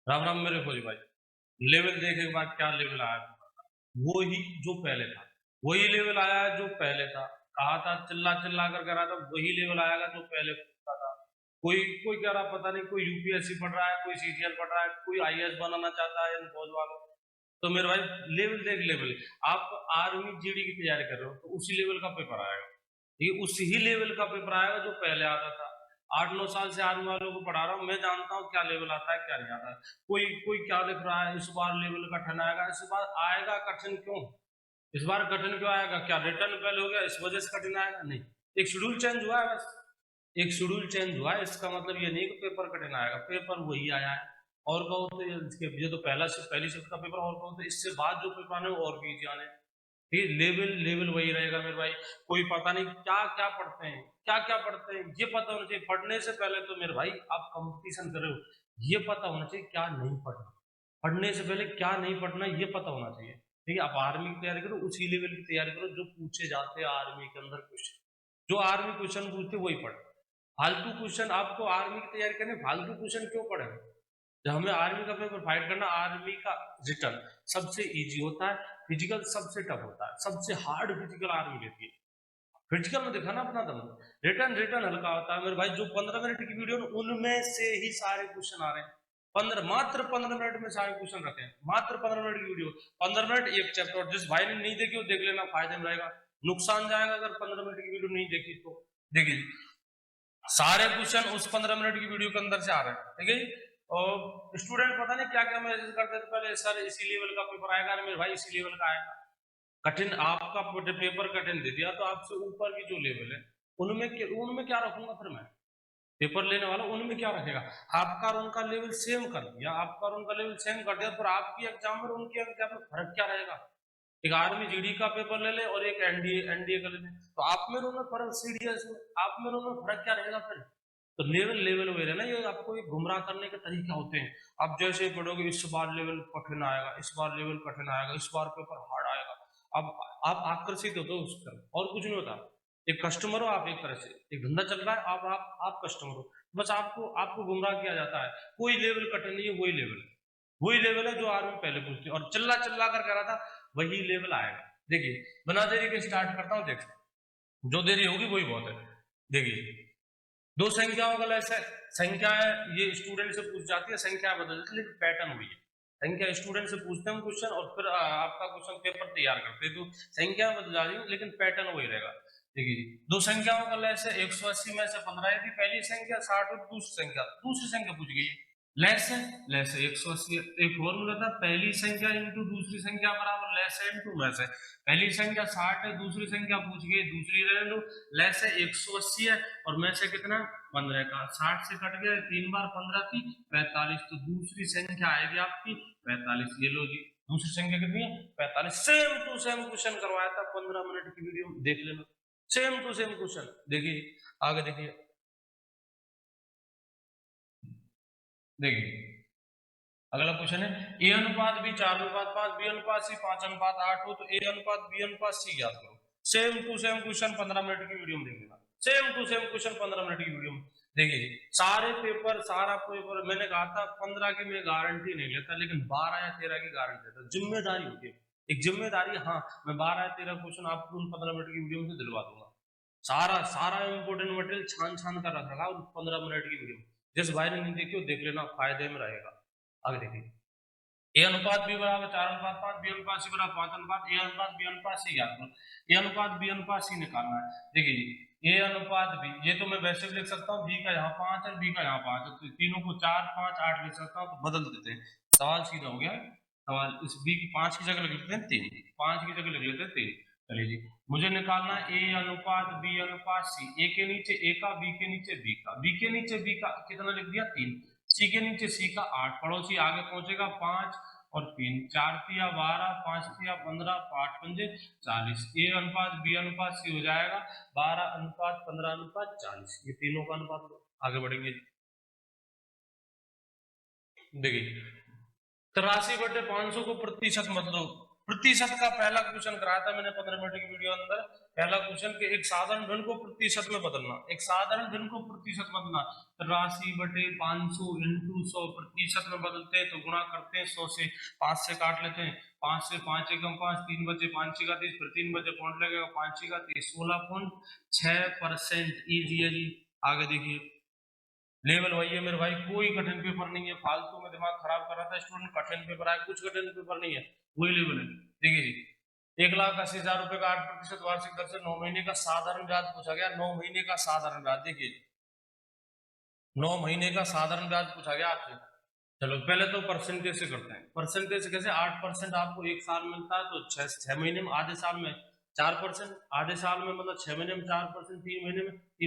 राम राम मेरे फौजी भाई। लेवल देखे के बाद क्या लेवल आया था? वो ही जो पहले था, वही लेवल आया जो पहले था। कहा था चिल्ला चिल्ला कर कह रहा था वही लेवल आएगा जो पहले था। कोई कोई कह रहा पता नहीं, कोई यूपीएससी पढ़ रहा है, कोई सीजीएल पढ़ रहा है, कोई आईएएस बनाना चाहता है इन फौज वालों। तो मेरे भाई लेवल देख लेवल। आप आर्मी जीडी की तैयारी कर रहे हो तो उसी लेवल का पेपर आएगा, ये उसी ही लेवल का पेपर आएगा जो पहले आता था। 8-9 साल से आर्मी वालों को पढ़ा रहा हूँ, मैं जानता हूँ क्या लेवल आता है क्या नहीं आता है। कोई कोई क्या लिख रहा है इस बार लेवल कठिन आएगा, इस बार आएगा कठिन क्यों? इस बार कठिन क्यों आएगा? क्या रिटर्न पहले हो गया इस वजह से कठिन आएगा? नहीं, एक शेड्यूल चेंज हुआ है बस। एक शेड्यूल चेंज हुआ है, इसका मतलब ये नहीं कि पेपर कठिन आएगा, पेपर वही आया है। और कहो तो ये तो पहली शिफ्ट का पेपर, और कहो तो इससे बाद जो पेपर आने वो और भी इजी आने। ये लेवल लेवल वही रहेगा मेरे भाई। कोई पता नहीं क्या क्या पढ़ते हैं, क्या क्या पढ़ते हैं, ये पता होना चाहिए। पढ़ने से पहले तो मेरे भाई आप कंपटीशन कर रहे हो, ये पता होना चाहिए क्या नहीं पढ़ना। पढ़ने से पहले क्या नहीं पढ़ना ये पता होना चाहिए। ठीक है, आप आर्मी की तैयारी करो, उसी लेवल की तैयारी करो जो पूछे जाते हैं आर्मी के अंदर क्वेश्चन। जो आर्मी क्वेश्चन पूछते वही पढ़ो। फालतू क्वेश्चन आपको आर्मी की तैयारी करने फालतू क्वेश्चन क्यों पढ़े? जब हमें आर्मी का पेपर फाइट करना, आर्मी का रिटर्न सबसे इजी होता है, फिजिकल सबसे टफ होता है, सबसे हार्ड फिजिकल आर्मी लेती है। फिजिकल में देखा ना अपना दम। रिटर्न रिटर्न हल्का होता है मेरे भाई। जो 15 मिनट की वीडियो उनमें से ही सारे क्वेश्चन आ रहे हैं। मात्र 15 मिनट में सारे क्वेश्चन रखे हैं, मात्र 15 मिनट की वीडियो, 15 मिनट एक चैप्टर। जिस भाई ने नहीं देखी वो देख लेना, फायदे में रहेगा। नुकसान जाएगा अगर 15 मिनट की वीडियो नहीं देखी तो। देखिए सारे क्वेश्चन उस 15 मिनट की वीडियो के अंदर से आ रहे हैं, ठीक है जी। और स्टूडेंट पता नहीं क्या क्या मैसेज करते थे पहले, सर इसी लेवल का पेपर आएगा। अरे मेरे भाई इसी लेवल का आएगा। कठिन आपका पेपर कठिन दे दिया तो आपसे ऊपर की जो लेवल है उनमें क्या रखूंगा फिर मैं? पेपर लेने वाला उनमें क्या रखेगा? आपका और उनका लेवल सेम कर दिया, आपका और उनका लेवल सेम कर दिया, पर आपकी एग्जाम में उनकी एग्जाम में फर्क क्या रहेगा? एक आर्मी जीडी का पेपर ले ले और एक एनडीए एनडीए का ले ले, तो आप में उनमें फर्क, सीडीएस में आप में उनमें फर्क क्या रहेगा फिर? तो लेवल लेवल वही रहना, ये आपको एक गुमराह करने के तरीके होते हैं। आप जैसे ही पढ़ोगे इस बार लेवल कठिन आएगा, इस बार लेवल कठिन आएगा, इस बार पेपर हार्ड आएगा। अब आप आकर्षित होते हो उस तरफ और कुछ नहीं होता। एक कस्टमर हो आप, एक तरह से एक धंधा चल रहा है, आप कस्टमर हो। बस आपको आपको गुमराह किया जाता है। कोई लेवल कठिन नहीं है, वही लेवल है जो आर्मी पहले पूछती है। और चिल्ला चिल्ला कर कह रहा था वही लेवल आएगा। देखिए बिना देरी के स्टार्ट करता हूँ, देख जो देरी होगी वही बहुत है। देखिए दो संख्याओं का ऐसे संख्या है, ये स्टूडेंट से पूछ जाती है, संख्या बदल जाती है लेकिन पैटर्न वही है। संख्या स्टूडेंट से पूछते हैं क्वेश्चन और फिर आपका क्वेश्चन पेपर तैयार करते हैं, तो संख्या बदल जा रही है लेकिन पैटर्न वही रहेगा। देखिए दो संख्याओं का लेस है 180 में से 15 यदि पहली संख्या 60 और दूसरी संख्या पूछ गई है। लेस है 180। एक फॉर्मूला था, पहली संख्या इंटू दूसरी संख्या बराबर लेस है इंटू मैस है। पहली संख्या 60 है, दूसरी संख्या पूछ गई, दूसरी रहने दो। लेस है 180 है और में से कितना 15 का 60 से कट गया, 3 बार 15 थी 45, तो दूसरी संख्या आएगी आपकी 45। ये लो जी दूसरी संख्या कितनी है 45। सेम टू सेम क्वेश्चन करवाया था, 15 मिनट की वीडियो देख लेना, सेम टू सेम क्वेश्चन। देखिए आगे देखिए, देखिए अगला क्वेश्चन है ए अनुपात बी 4:5, बी अनुपात सी 5:8 हो तो ए अनुपात बी अनुपात सी ज्ञात करो। Same to same question 15 minute की वीडियो में देख लेना, same to same question 15 minute की वीडियो में। देखिए जी सारा पेपर मैंने कहा था 15 की मैं गारंटी नहीं लेता, लेकिन 12 या 13 की गारंटी लेता। जिम्मेदारी होती है, एक जिम्मेदारी। हाँ मैं 12 या 13 क्वेश्चन आपको उन 15 मिनट की वीडियो में से दिलवा दूंगा। सारा सारा इंपोर्टेंट मटेरियल छान छान कर रखा उन 15 मिनट की वीडियो में। जिस भाई ने नहीं देखी वो देख लेना, फायदे में रहेगा। आगे देखिए ए अनुपात बी बराबर 4:5, बी अनुपात सी बराबर 5:5, ए अनुपात बी अनुपात सी ज्ञात करो। ए अनुपात बी अनुपात सी निकालना है। देखिए जी ए अनुपात बी, ये तो मैं वैसे भी लिख सकता हूँ, बी का यहाँ 5 है, बी का यहाँ 5 है, तो तीनों को 4, 5, 8 लिख सकता हूँ, तो बदल देते हैं। सवाल सीधा हो गया। सवाल इस बी की 5 की जगह लिख लेते हैं 3, 5 की जगह लिख लेते हैं 3। चलिए जी मुझे निकालना ए अनुपात बी अनुपात सी। ए के नीचे ए का, बी के नीचे बी का, बी के नीचे बी का कितना लिख दिया 3, सी के नीचे सी का 8, पड़ोसी आगे पहुंचेगा 5 और 3, 4 तिया 12, 5 तिया 15, 8 पंजे 40। ए अनुपात बी अनुपात सी हो जाएगा 12:15:40। ये तीनों का अनुपात लो, आगे बढ़ेंगे। देखिए 83/500 को प्रतिशत मतलब प्रतिशत का पहला क्वेश्चन कराया था मैंने 15 मिनट की वीडियो अंदर। पहला क्वेश्चन के एक साधारण धन को प्रतिशत में बदलना, एक साधारण धन को प्रतिशत में बदलना, राशि बटे 500 इंटू 100, प्रतिशत में बदलते हैं तो गुणा करते हैं 100 से, 5 से काट लेते हैं, 5 से 5 एकम 5, 3 बचे 5 6 का 30, फिर 3 बचे पॉइंट लगेगा 5 6 का 30, 16.6% इजी है जी। आगे देखिए लेवल वही है मेरे भाई, कोई कठिन पेपर नहीं है, फालतू में दिमाग खराब कर रहा था स्टूडेंट, कठिन पेपर आया, कुछ कठिन पेपर नहीं है, वही लेवल है। देखिए जी 1,80,000 रुपए का 8% वार्षिक दर से 9 महीने का साधारण ब्याज पूछा गया, 9 महीने का साधारण ब्याज। देखिए 9 महीने का साधारण ब्याज पूछा गया आपसे। चलो पहले तो परसेंटेज से करते हैं, परसेंटेज से कैसे, 8% आपको एक साल मिलता है तो 6 महीने में, आधे साल में 4%, आधे साल में मतलब 6 महीने में 4%, 3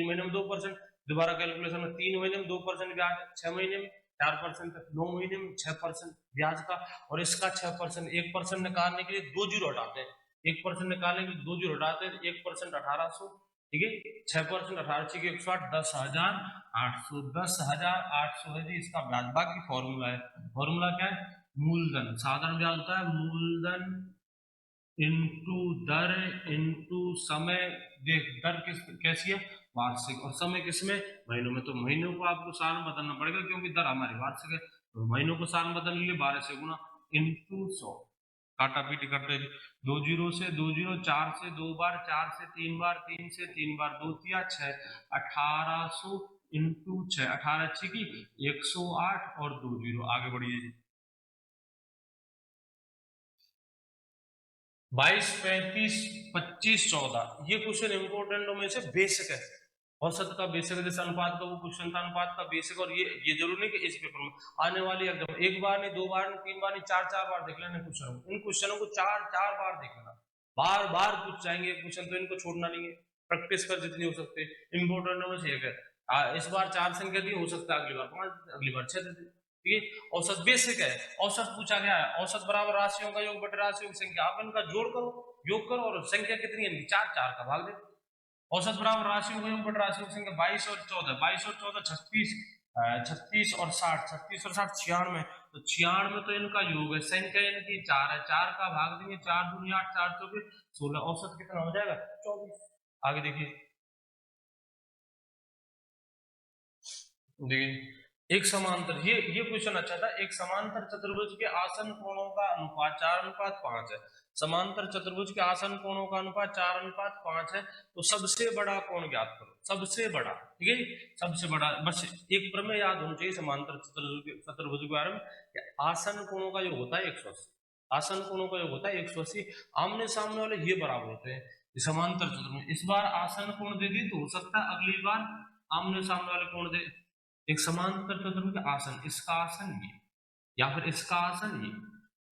महीने में 2%, दोबारा कैलकुलेशन में 3 महीने में 2% ब्याज, 6 महीने में 4%, 9 महीने में 6% ब्याज का, और इसका 6%, 1% निकालने के लिए 2 जीरो हटाते हैं, 1% निकालने के लिए 2 जीरो हटाते हैं, 1% 1800, ठीक है, 6% 18 की 108, 10,800, 10,800 है जी इसका ब्याज। बाकी फॉर्मूला है, फॉर्मूला क्या है, मूलधन, साधारण ब्याज होता है मूलधन इंटू दर इंटू समय। देख दर किस कैसी है, वार्षिक, और समय किसमें, महीनों में, तो महीनों को आपको साल में बदलना पड़ेगा क्योंकि दर हमारी वार्षिक है, तो महीनों को साल में बदल लिए 12 से गुना इंटू 100, काटा पीटी करते 2 जीरो से 2 जीरो, 4 से 2 बार, 4 से 3 बार, 3 से 3 बार, 2 तिया 6, 1800 इंटू 6, 18 6 की 108 और 2 जीरो। आगे बढ़िए जी 22 35 25 14, ये क्वेश्चन इंपोर्टेंट में से बेसिक है, औसत का बेसिक है, जैसे अनुपात का वो क्वेश्चन था, अनुपात का बेसिक, और ये जरूरी नहीं कि इस पेपर में आने वाली एकदम एक बार नहीं, 2 बार नहीं, 3 बार नहीं, 4 बार देख लेना क्वेश्चन, इन क्वेश्चनों को 4 बार देख लेना, बार बार पूछ जाएंगे क्वेश्चन, तो इनको छोड़ना नहीं है, प्रैक्टिस कर जितनी हो सकती है, इंपोर्टेंट में से एक है। इस बार 4 संख्या दी, हो सकता है अगली बार 5, अगली बार 6 दे दे, ठीक है। औसत बेसिक है, औसत पूछा गया है, औसत बराबर राशियों का योग बटे राशियों की संख्या, आप इनका जोड़ करो, योग करो, और संख्या कितनी है, 4 4 का भाग दे, औसत बराबर राशियों का योग बटे राशियों की संख्या 22 और 14, 22 और 14 36, 36 और 60, 36 और 60 96, तो 96 तो इनका योग है, संख्या इनकी 4 है, 4 का भाग देंगे, 4 दूनी 8, 4 चौके 16, औसत कितना हो जाएगा 24। आगे देखिए, देखिए एक समांतर, ये क्वेश्चन अच्छा था, एक समांतर चतुर्भुज के आसन कोणों का अनुपात 4:5 है, समांतर चतुर्भुज के आसन कोणों का अनुपात 4:5 है, तो सबसे बड़ा कोण ज्ञात करो, सबसे बड़ा, ठीक है, सबसे बड़ा, बस एक प्रमेय याद होना चाहिए समांतर चतुर्भुज के बारे में, आसन कोणों का योग होता है 180, आसन कोणों का योग होता है 180, आमने सामने वाले ये बराबर होते हैं, समांतर चतुर्भुज, इस बार आसन कोण दे दी तो हो सकता है अगली बार आमने सामने वाले कोण दे, एक समांतर चतुर्भुज का आसन, इसका आसन ये, या फिर इसका आसन ये,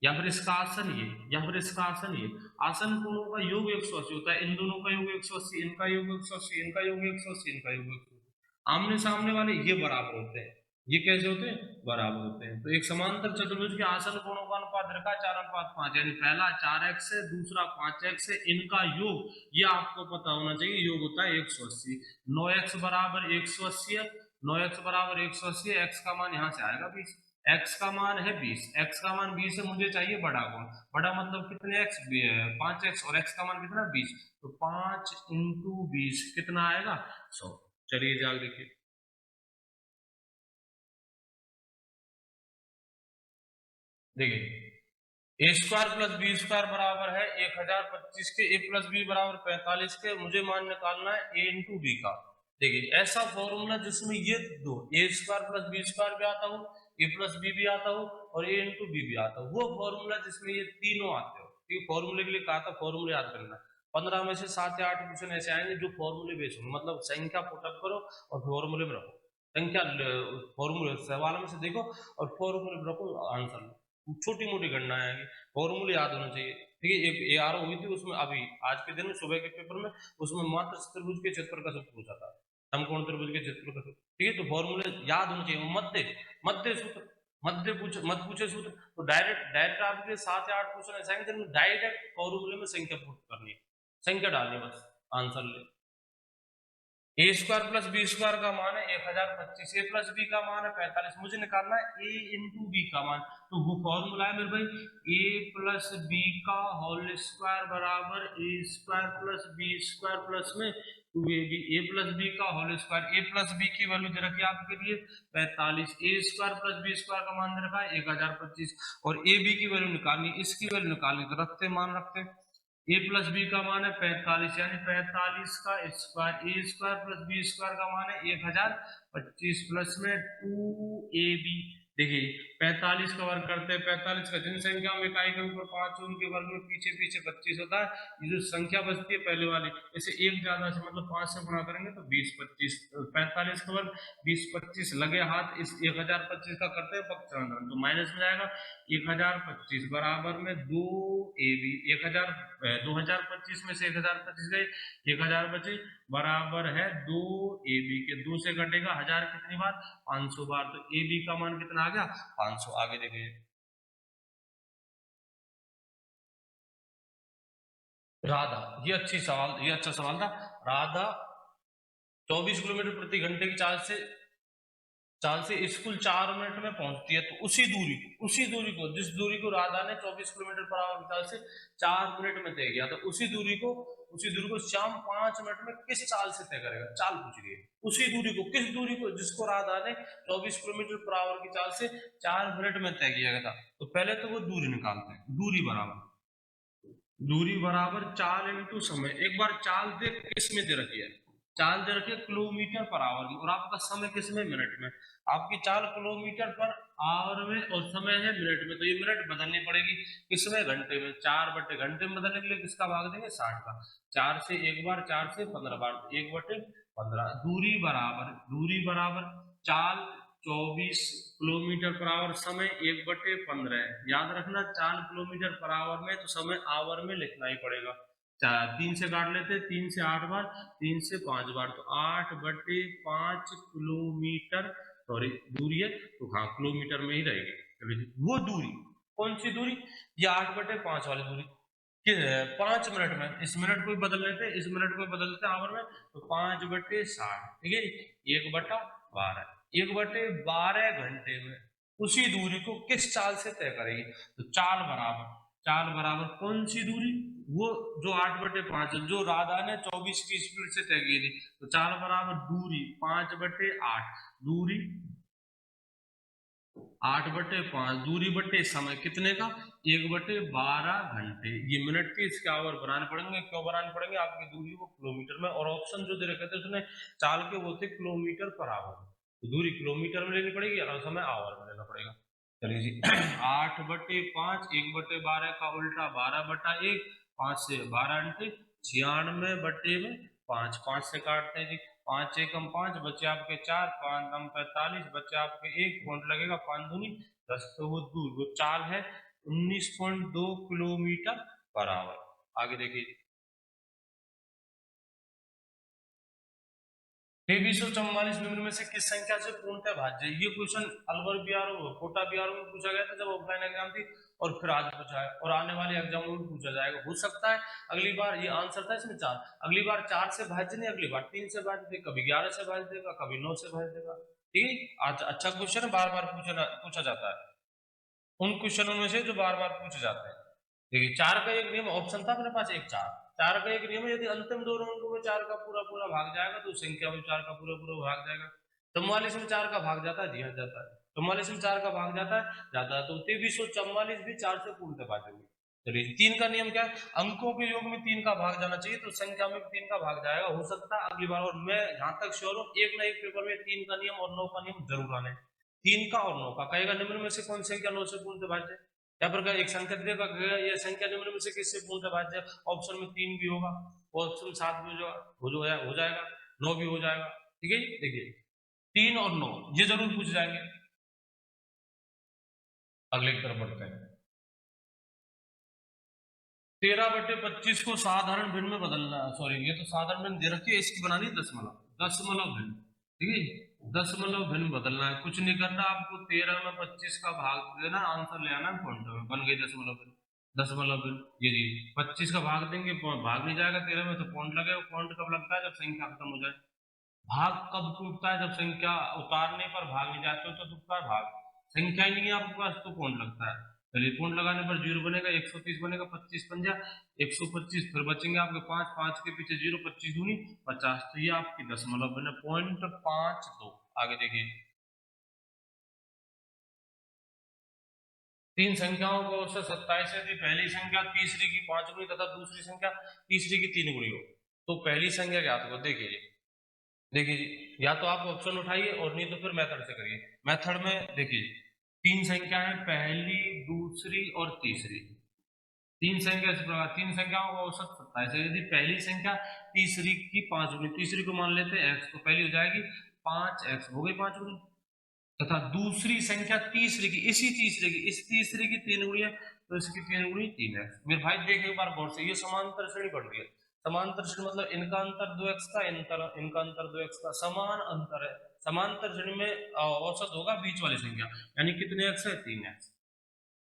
या फिर इसका आसन ये, या फिर इसका आसन ये, आसन कोणों का योग 180 होता है, इन दोनों का योग 180, इनका योग 180, इनका योग 180, इनका योग 180, आमने सामने वाले ये बराबर होते हैं, ये कैसे होते हैं, बराबर होते हैं, तो एक समांतर चतुर्भुज के आसन कोणों का अनुपात रखा 4:5, यानी पहला 4x है, दूसरा 5x है, इनका योग ये आपको पता होना चाहिए, योग होता है 180, 9x बराबर 180 है, 9x बराबर 180 है, x का मान यहाँ से आएगा 20, x का मान है 20, x का मान 20 है, मुझे चाहिए बड़ा कोण, बड़ा मतलब कितने x, 5x, और x का मान कितना 20, तो 5 इंटू 20 कितना आएगा 100। चलिए जाग देखिए, देखिए ए स्क्वायर प्लस बी स्क्वायर बराबर है 1025 के, ए प्लस बी बराबर 45 के, मुझे मान निकालना है ए इंटू बी का। देखिए ऐसा फॉर्मूला जिसमें ये दो, ए स्क्वायर प्लस बी स्क्वायर भी आता हो, ए प्लस बी भी आता हो, और ए इंटू बी भी आता हो, वो फॉर्मूला जिसमें ये तीनों आते हो, ठीक है, फॉर्मूले के लिए कहा था फॉर्मूले याद करना, 15 में से 7 या 8 क्वेश्चन ऐसे आएंगे जो फॉर्मूले बेस होंगे, मतलब संख्या पुटअप करो और फॉर्मूले में रखो, संख्या फॉर्मूले सवाल में से देखो और फॉर्मूले में रखो, आंसर लो, छोटी मोटी गणना आएगी, फॉर्मूले याद होना चाहिए, ठीक है। एक AR हुई थी उसमें, अभी आज के दिन सुबह के पेपर में, उसमें मात्र चतुर्भुज के क्षेत्र का सूत्र पूछा था, समकोण त्रिभुज के क्षेत्र का सूत्र, ठीक है, तो फॉर्मूले याद होना चाहिए, मध्य सूत्र, मत पूछे सूत्र, तो डायरेक्ट डायरेक्ट आपके 7 या 8 क्वेश्चन ऐसे आएंगे जिनमें डायरेक्ट फॉर्मूले में संख्या पुट करनी है, संख्या डालनी है, बस आंसर ले। ए स्क्वायर प्लस बी स्क्वायर का मान है 1025, ए प्लस बी का मान है 45, मुझे निकालना है ए इंटू बी का मान। तो वो फॉर्मूला है मेरे भाई ए प्लस बी का होल स्क्वायर बराबर A square plus B square plus में 2ab, ए प्लस बी का whole square, A plus B की वैल्यू दे रखी है आपके लिए 45, A square plus B square का मान दे रखा है 1025 और ए बी की वैल्यू निकालनी, इसकी वैल्यू निकालनी, तो रखते मान रखते ए प्लस बी का मान है 45 यानी 45 का स्क्वायर, ए स्क्वायर प्लस बी स्क्वायर का मान है 1025 प्लस में 2ab। देखिए 45 का वर्ग करते हैं, 45 का जनसंख्या में इकाई के ऊपर 5 उनके वर्ग में पीछे पीछे 25 होता है, ये जो संख्या बचती है पहले वाली इसे एक ज्यादा से मतलब 5 से गुणा करेंगे तो 20 25, 45 का वर्ग 20 25 लगे हाथ इस 1025 का करते हैं पक्षांतरण तो माइनस में जाएगा 1025 बराबर में 2ab, 2025 में से 1025 गए 1000 बचे बराबर है 2ab के, 2 से घटेगा 1000 कितनी बार 500 बार, तो ab का मान कितना आ गया 500। आगे देखिए राधा, ये अच्छा सवाल था। राधा 24 किलोमीटर प्रति घंटे की चाल से स्कूल 4 मिनट में पहुंचती है, तो उसी दूरी को जिस दूरी को राधा ने 24 किलोमीटर पर आवर की चाल से 4 मिनट में तय किया, तो उसी दूरी को श्याम 5 मिनट में किस चाल से तय करेगा, चाल पूछ रही है। किस दूरी को जिसको राधा ने 24 किलोमीटर पर आवर की चाल से 4 मिनट में तय किया गया था, तो पहले तो वो दूरी निकालते हैं। दूरी बराबर चाल इंटू समय। एक बार चाल दे किस में दे रखी है, चाल दे रखी है किलोमीटर पर आवर में और आपका समय किस में मिनट में, आपकी चाल किलोमीटर पर आवर में और समय है मिनट में, तो ये मिनट बदलनी पड़ेगी किसमें घंटे में, 4/घंटे में बदलने के लिए किसका भाग देंगे 60 का, 4 से एक बार 4 से 15 बार 1/15। दूरी बराबर चाल 24 किलोमीटर पर आवर, समय 1/15 है। याद रखना चाल किलोमीटर पर आवर में तो समय आवर में लिखना ही पड़ेगा। 3 से काट लेते, 3 से 8 बार, 3 से 5 बार, तो 8/5 किलोमीटर सॉरी दूरी है तो हाँ किलोमीटर में ही रहेगी। चलिए वो दूरी कौन सी दूरी, ये 8/5 वाली दूरी 5 मिनट में, इस मिनट को बदल लेते इस मिनट को बदल लेते आवर में, तो 5/60 ठीक है 1/12, 1/12 घंटे में उसी दूरी को किस चाल से तय करेगी, तो चाल बराबर कौन सी दूरी, वो जो 8/5 जो राधा ने 24 की स्पीड से तय की थी, तो चाल बराबर दूरी 5/8, दूरी 8/5, दूरी बटे समय कितने का 1/12 घंटे, ये मिनट के इसके आवर बनाने पड़ेंगे। क्यों बनाने पड़ेंगे, आपकी दूरी को किलोमीटर में और ऑप्शन जो दे रखे थे उसने चाल के वो थे किलोमीटर पर आवर, तो दूरी किलोमीटर में लेनी पड़ेगी और समय आवर में लेना पड़ेगा। चलिए जी 8/5, 1/12 का उल्टा 12/1, 5 से 12 अंटे 96/5, 5 से काटते हैं जी, 5 एकम 5 बचे आपके 4, 5 कम 45 बचे आपके 1 पॉइंट लगेगा, 5 दूनी 10, तो वो चाल है 19.2 किलोमीटर पर आवर। आगे देखिए 2344 निम्न में से किस संख्या से पूर्णतः भाज्य है, ये question Alwar BRO Kota BRO में पूछा गया था जब ऑफलाइन एग्जाम थी, और फिर आज पूछा है और आने वाले एग्जामों में पूछा जाएगा। हो सकता है अगली बार, ये आंसर था इसमें 4, अगली बार 4 से भाज्य नहीं, अगली बार 3 से भाज्य देगा, कभी 11 से भाज्य देगा, कभी 9 से भाज्य देगा। ठीक है आज अच्छा क्वेश्चन है, बार बार पूछा जाता है, उन क्वेश्चनों में से जो बार बार पूछे जाते हैं। देखिए 4 का एक नियम ऑप्शन था अपने पास, एक 4 का एक नियम है, यदि अंतिम दो अंकों में 4 का पूरा पूरा भाग जाएगा तो संख्या में 4 का पूरा पूरा भाग जाएगा। 44 में 4 का भाग जाता है, जी हाँ जाता है, 44 में 4 का भाग जाता है, तो 2344 भी 4 से पूर्णतः भाज्य। चलिए 3 का नियम क्या है, अंकों के योग में 3 का भाग जाना चाहिए, तो संख्या में 3 का भाग जाएगा। हो सकता है अगली बार, और मैं जहां तक श्योर हूँ एक ना एक पेपर में 3 का नियम और 9 का नियम जरूर आने, 3 का और 9 का कहेगा निम्न में से कौन संख्या 9 से पूर्णतः भाज्य, या फिर एक संख्या देगा यह संख्या निम्न में से किससे पूर्णतः भाज्य, ऑप्शन में 3 भी होगा, ऑप्शन 7 भी हो जाएगा, 9 भी हो जाएगा। ठीक है देखिए 3 और 9 ये जरूर पूछ जाएंगे। अगले की तरफ बढ़ते हैं। 13/25 को साधारण भिन्न में बदलना, सॉरी ये तो साधारण भिन्न दे रखी है, इसकी बनानी है दशमलव भिन्न। ठीक है दशमलव भिन्न बदलना है, कुछ नहीं करना आपको, 13 में 25 का भाग देना, आंसर ले आना पॉइंट में, बन गई दशमलव भिन्न। ये जी 25 का भाग देंगे, भाग नहीं जाएगा 13 में तो पॉइंट लगेगा, पॉइंट कब लगता है जब संख्या खत्म हो जाए। भाग कब टूटता है? जब संख्या उतारने पर भाग नहीं जाते हो तो टूटता है भाग। संख्या ही नहीं है आपके पास तो कौन लगता है? चलिए पॉइंट लगाने पर जीरो बनेगा, 130 बनेगा, 25 पंजा 125, फिर बचेंगे आपके पांच, पांच के पीछे जीरो, 25 दूनी 50, तो ये आपकी दशमलव बने 0.52। आगे देखिए, तीन संख्याओं को औसत 27 यदि पहली संख्या तीसरी की 5 गुनी तथा दूसरी संख्या तीसरी की 3 गुनी हो, तो पहली संख्या क्या होगा? देखिए देखिए जी, या तो आप ऑप्शन उठाइए और नहीं तो फिर मेथड से करिए। मेथड में देखिए, तीन संख्या है, पहली, दूसरी और तीसरी। तीन संख्या इस प्रकार, तीन संख्याओं का औसत 27 है। यदि पहली संख्या तीसरी की 5 गुनी, तीसरी को मान लेते हैं x, तो पहली हो जाएगी 5x, हो गई 5 गुनी, तथा दूसरी संख्या तीसरी की, इसी तीसरे की, इस तीसरे की 3 गुनी है, तो इसकी 3 गुनी 3x। मेरे भाई देख एक बार गौर से, ये समांतर श्रेणी बन रही है। समांतर श्रेणी मतलब इनका अंतर 2x का, इनका अंतर 2x का, समान अंतर है। समांतर श्रेणी में औसत होगा बीच वाली संख्या, यानी कितने x है? 3x।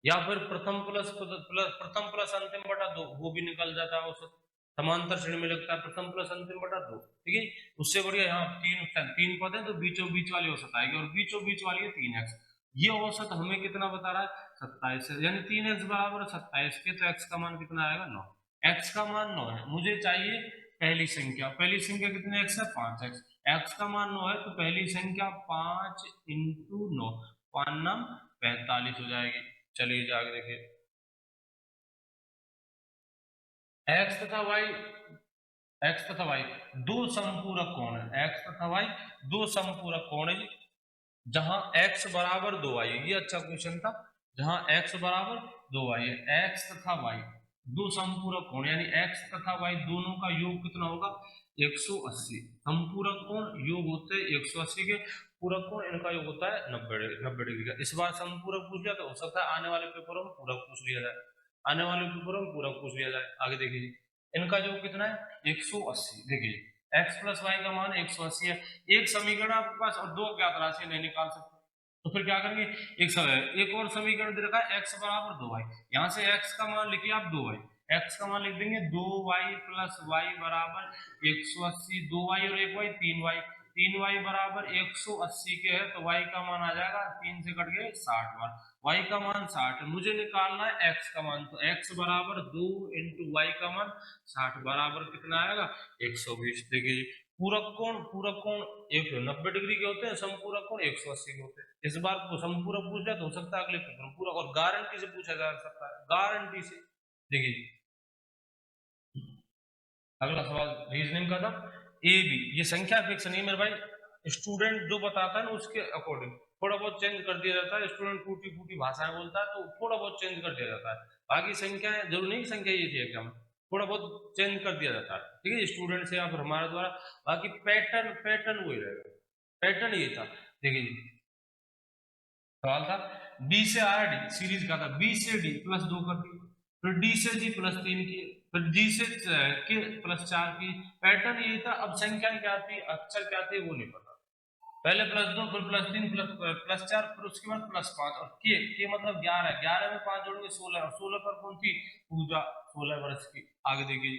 या फिर प्रथम प्लस प्रथम प्लस अंतिम बटा दो, वो भी निकल जाता है औसत। समांतर श्रेणी में लगता है प्रथम प्लस अंतिम बटा दो, ठीक है। उससे बढ़िया यहाँ तीन तीन पद है तो बीचों बीच वाली औसत आएगी, और बीचों बीच वाली है 3x। ये औसत हमें कितना बता रहा है? 27 है, यानी 3x बराबर 27 के, तो x का मान कितना आएगा? 9। x का मान 9 है, मुझे चाहिए पहली संख्या। पहली संख्या कितने x है? 5x। x का मान 9 है, तो पहली संख्या 5 इंटू 9, 5 नाम 45 हो जाएगी। चलिए आगे देखिए, x तथा y, x तथा y दो समपूरक कोण है। x तथा y दो समपूरक कोण है, जहां x बराबर 2y है। ये अच्छा क्वेश्चन था, जहां x बराबर 2y है। x तथा y दो समपूरक कोण, यानी x तथा y दोनों का योग कितना होगा? 180। समपूरक कोण योग होते हैं 180 के, पूरक कोण इनका योग होता है 90 डिग्री का। इस बार समपूरक पूछ लिया, तो हो सकता है आने वाले पेपरों में पूरक पूछ लिया जाए, आने वाले पेपरों में पूरक पूछ लिया जाए। आगे देखिए, इनका योग कितना है? 180। देखिए x प्लस वाई का मान 180 है। एक समीकरण आपके पास और दो ज्ञात राशि नहीं निकाल सकते, तो फिर क्या करेंगे? एक और समीकरण दे रखा है, x बराबर 2y, यहाँ से x का मान लिखिए आप 2y, x का मान लिख देंगे 2y प्लस y बराबर 180, 2y और 1y 3y, 3y बराबर 180 के है, तो y का मान आ जाएगा 3 से कट गए 60 बार, y का मान 60 है। मुझे निकालना है x का मान, तो x बराबर 2 इंटू y का मान 60 बराबर कितना आएगा? 120। देखिए पूरक कोण एक 90 डिग्री के होते हैं, समपूरक कोण 180 के होते हैं। इस बार को समपूरक पूछ जाए तो हो सकता है अगले पेपर में पूरक, और गारंटी से पूछा जा सकता है, गारंटी से। देखिए अगला सवाल रीजनिंग का था, ए बी, ये संख्या फिक्स नहीं मेरे भाई, स्टूडेंट जो बताता है ना उसके अकॉर्डिंग थोड़ा बहुत चेंज कर दिया जाता है। स्टूडेंट टूटी फूटी भाषाएं बोलता है तो थोड़ा बहुत चेंज कर दिया जाता है, बाकी संख्याएं जरूर नहीं संख्या ये थी एग्जाम, थोड़ा बहुत चेंज कर दिया जाता है, ठीक है, स्टूडेंट से या फिर हमारे द्वारा। बाकी पैटर्न पैटर्न वही रहेगा, पैटर्न ये था। देखिए सवाल था, बी से आर डी सीरीज का था, बी से डी प्लस 2 कर दिए, फिर डी से जी प्लस 3 किए, फिर जी से के प्लस 4 की। पैटर्न ये था। अब संख्या क्या थी, अक्षर क्या थे, वो नहीं पता। पहले प्लस 2, फिर प्लस 3, प्लस 4, फिर उसके बाद प्लस 5, और के मतलब 11, 11 में 5 जोड़ेंगे 16, और 16 पर कौन थी? पूजा, 16 वर्ष की। आगे देखिए,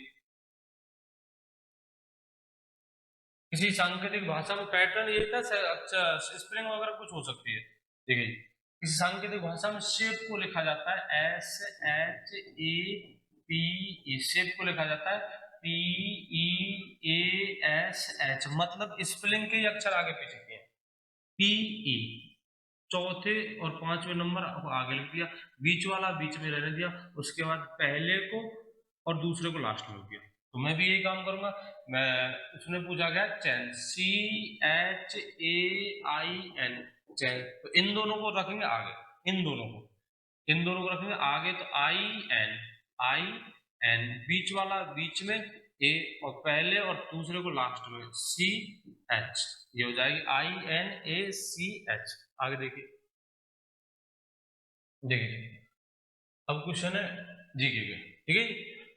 किसी सांकेतिक भाषा में पैटर्न ये था, अच्छा स्पेलिंग वगैरह कुछ हो सकती है। देखिए किसी सांकेतिक भाषा में शेप को लिखा जाता है SHAPE, शेप को लिखा जाता है PEASH, मतलब स्पेलिंग के अक्षर आगे पीछे किए, PE चौथे और पांचवें नंबर आगे लिख दिया, बीच वाला बीच में रहने दिया, उसके बाद पहले को और दूसरे को लास्ट में दिया। तो मैं भी यही काम करूंगा। मैं उसने पूछा गया चैन, CHAIN, चैन, तो इन दोनों को रखेंगे आगे, इन दोनों को रखेंगे आगे, तो आई एन, बीच वाला बीच में ए, और पहले और दूसरे को लास्ट में CH, ये हो जाएगी INACH। आगे देखिए, देखिए अब क्वेश्चन है जीके के, ठीक है।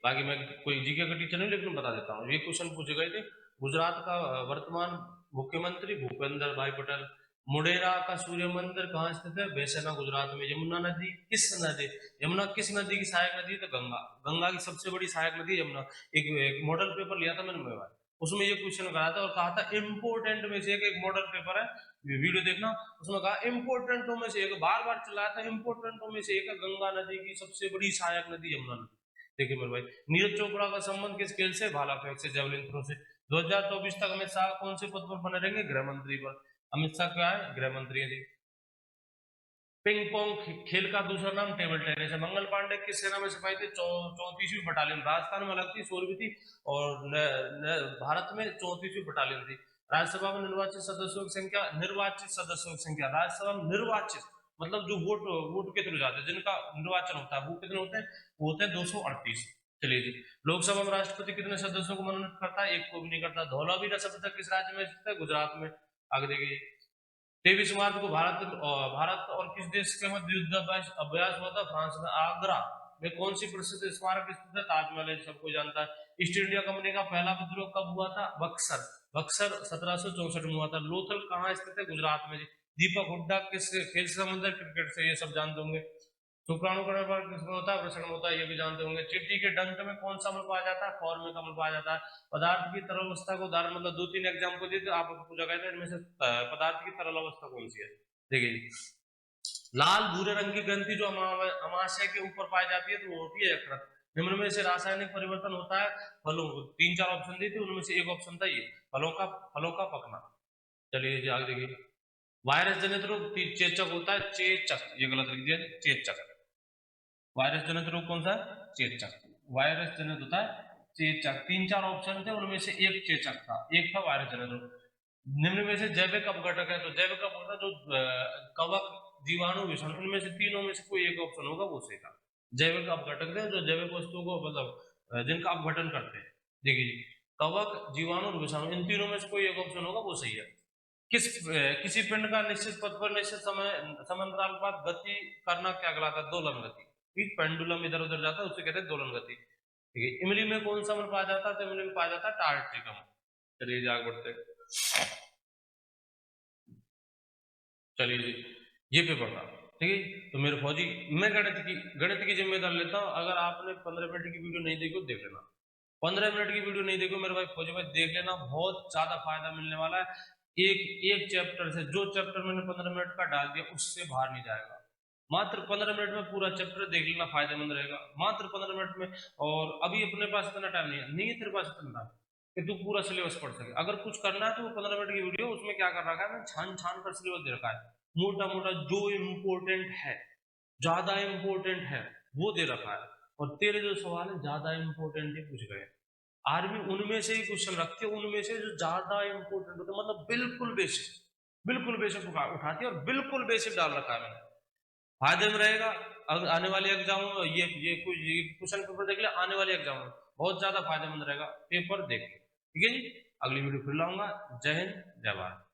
बाकी मैं कोई जीके का टीचर नहीं, लेकिन बता देता हूँ। ये क्वेश्चन पूछे गए थे, गुजरात का वर्तमान मुख्यमंत्री भूपेंद्र भाई पटेल, मुडेरा का सूर्य मंदिर कहाँ स्थित है? बेसना, गुजरात में। यमुना किस नदी की सहायक नदी है? तो गंगा, गंगा की सबसे बड़ी सहायक नदी है यमुना। एक मॉडल पेपर लिया था मैंने, उसमें ये क्वेश्चन कराया था और कहा था इम्पोर्टेंट में से एक मॉडल पेपर है, वीडियो देखना, उसमें कहा इम्पोर्टेंटों में से एक, बार बार चिल्लाया था इम्पोर्टेंटों में से एक है गंगा नदी की सबसे बड़ी सहायक नदी यमुना नदी। देखिए मेरे भाई, नीरज चोपड़ा का संबंध किस खेल से? भाला फेंक से, जेवलिन थ्रो से। 2024 तक अमित शाह कौन से पद पर बने रहेंगे? गृह मंत्री पर। अमित शाह क्या है? गृह मंत्री है जी। पिंग पोंग खेल का दूसरा नाम टेबल टेनिस है। मंगल पांडे किस सेना में सिपाही थे? 34वीं बटालियन, राजस्थान में अलग थी, 16वीं थी, और भारत में 34वीं बटालियन थी। राज्यसभा में निर्वाचित सदस्यों की संख्या, निर्वाचित सदस्यों की संख्या, राज्यसभा में निर्वाचित मतलब जो वोट के थ्रू जाते हैं, जिनका निर्वाचन होता है, वो कितने होते हैं? वो होते हैं 238। चलिए जी, लोकसभा में राष्ट्रपति कितने सदस्यों को मनोनीत करता है? एक को भी नहीं करता। धौलावीरा शब्द किस राज्य में स्थित है? गुजरात में। आगे देखिए, 23 मार्च को भारत और किस देश के मध्य युद्ध अभ्यास हुआ था? फ्रांस में। आगरा में कौन सी प्रसिद्ध स्मारक स्थित है? ताजमहल, सबको जानता है। ईस्ट इंडिया कंपनी का पहला विद्रोह कब हुआ था? बक्सर। बक्सर 1764 में हुआ था। लोथल कहाँ स्थित है? गुजरात में। दीपक हुड्डा किस खेल से संबंधित है? क्रिकेट से, ये सब जानते होंगे। शुक्राणुकरण पर किसमें होता है? वृषण में होता है, ये भी जानते होंगे। चींटी के डंक में कौन सा अम्ल पाया जाता है? फॉर्मिक अम्ल पाया जाता है। पदार्थ की तरल अवस्था को उदाहरण, मतलब 2-3 एग्जाम्पल दिए थे आपको पूछा गया था, इनमें से पदार्थ की तरल अवस्था कौन सी है? देखिए, लाल भूरे रंग की ग्रंथि जो अमाशय के ऊपर पाई जाती है, तो वो होती है यकृत। निम्न में से रासायनिक परिवर्तन होता है फलों को, 3-4 ऑप्शन दी थी, उनमें से एक ऑप्शन था ये, फलों का पकना। चलिए जी, आगे देखिए, वायरस जनित रोग चेचक होता है, चेचक, ये गलत लिख दिया, चेचक। वायरस जनित रोग कौन सा है? चेचक। वायरस जनित होता है चेचक। 3-4 ऑप्शन थे, उनमें से एक चेचक था, एक था वायरस जनित रोग। निम्न में से जैविक अपघटक है, तो जैविक अपघटक जो कवक, जीवाणु, विषाणु, इनमें से तीनों में से कोई एक ऑप्शन होगा, वो सही था। जैविक अपघटक थे जो जैविक वस्तुओं को मतलब जिनका अपघटन करते हैं। देखिए, कवक, जीवाणु और विषाणु, इन तीनों में से कोई एक ऑप्शन होगा, वो सही है। किसी पिंड का निश्चित पथ पर निश्चित समांतराल के बाद गति करना क्या कहलाता है? दोलन गति। ठीक, पेंडुलम इधर उधर जाता है, उसे कहते हैं दोलन गति। ठीक है, इमली में कौन सा अम्ल पाया जाता है? तो इमली में पाया जाता है टार्ट्रिकम। चलिए आगे बढ़ते हैं। चलिए जी, ये पेपर था। ठीक है, तो मेरे फौजी, मैं गणित की जिम्मेदारी लेता हूँ। अगर आपने 15 मिनट की वीडियो नहीं देखी, देख लेना। 15 मिनट की वीडियो नहीं देखो मेरे भाई फौजी भाई, देख लेना, बहुत ज्यादा फायदा मिलने वाला है। एक एक चैप्टर से, जो चैप्टर मैंने 15 मिनट का डाल दिया, उससे बाहर नहीं जाएगा। मात्र 15 मिनट में पूरा चैप्टर देख लेना, फायदेमंद रहेगा, मात्र 15 मिनट में। और अभी अपने पास इतना टाइम नहीं है तेरे पास इतना टाइम कि तू पूरा सिलेबस पढ़ सके। अगर कुछ करना है तो वो 15 मिनट की वीडियो, उसमें क्या कर रखा है, मैंने छान छान कर सिलेबस दे रखा है, मोटा मोटा जो इम्पोर्टेंट है, ज्यादा इम्पोर्टेंट है, वो दे रखा है। और तेरे जो सवाल है ज्यादा इम्पोर्टेंट ही पूछ गए। आर्मी उनमें से ही क्वेश्चन रखती है, उनमें से जो ज्यादा इंपॉर्टेंट होता है, मतलब बिल्कुल बेसिक उठाती है, और बिल्कुल बेसिक डाल रखा है मैंने। फायदे में रहेगा। आने वाले एग्जाम में ये क्वेश्चन पेपर देख ले, आने वाले एग्जाम में बहुत ज्यादा फायदेमंद रहेगा, पेपर देख ले। ठीक है जी, अगली वीडियो फिर लाऊंगा। जय हिंद, जय भारत।